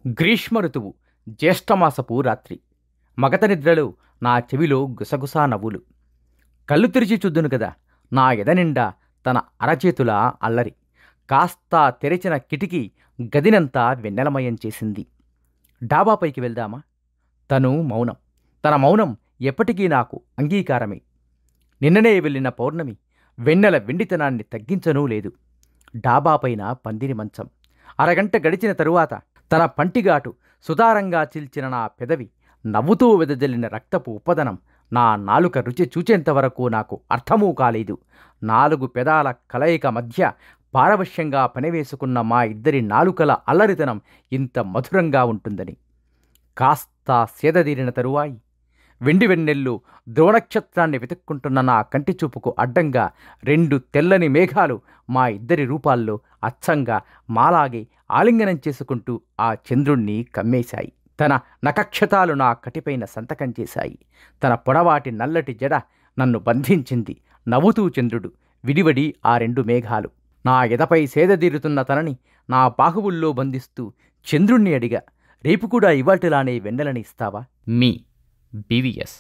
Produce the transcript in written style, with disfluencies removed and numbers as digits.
గ్రీష్మ ఋతువు జ్యేష్ఠమాసపు రాత్రి. మగత నిద్రలో నా చెవిలో గుసగుసా నవ్వులు. కళ్ళు తెరిచి చూద్దును కదా, నా ఎదనిండా తన అరచేతుల అల్లరి. కాస్త తెరిచిన కిటికీ గదినంతా వెన్నెలమయం చేసింది. డాబాపైకి వెళ్దామా? తను మౌనం. తన మౌనం ఎప్పటికీ నాకు అంగీకారమే. నిన్ననే వెళ్ళిన పౌర్ణమి వెన్నెల వెండితనాన్ని తగ్గించనూ లేదు. డాబాపైన పందిరి మంచం. అరగంట గడిచిన తరువాత తన పంటిగాటు సుతారంగా చీల్చిన నా పెదవి, నవ్వుతూ వెదజల్లిన రక్తపు ఉప్పదనం నా నాలుక రుచి చూచేంతవరకు నాకు అర్థమూ కాలేదు. 4 పెదాల కలయిక మధ్య పారవశ్యంగా పనివేసుకున్న మా ఇద్దరి నాలుకల అల్లరితనం ఇంత మధురంగా ఉంటుందని. కాస్త సేదదీరిన తరువాయి వెండి వెన్నెల్లు ద్రోణక్షత్రాన్ని వెతుక్కుంటున్న నా కంటి చూపుకు అడ్డంగా 2 తెల్లని మేఘాలు మా ఇద్దరి రూపాల్లో అచ్చంగా మాలాగే ఆలింగనం చేసుకుంటూ ఆ చంద్రుణ్ణి కమ్మేశాయి. తన నఖక్షతాలు నా కటిపైన సంతకం చేశాయి. తన పొడవాటి నల్లటి జడ నన్ను బంధించింది. నవ్వుతూ చంద్రుడు, విడివడి ఆ 2 మేఘాలు. నా ఎదపై సేదదీరుతున్న తనని నా బాహువుల్లో బంధిస్తూ చంద్రుణ్ణి అడిగా, రేపు కూడా ఇవాటిలానే వెన్నెలని ఇస్తావా? మీ BVS.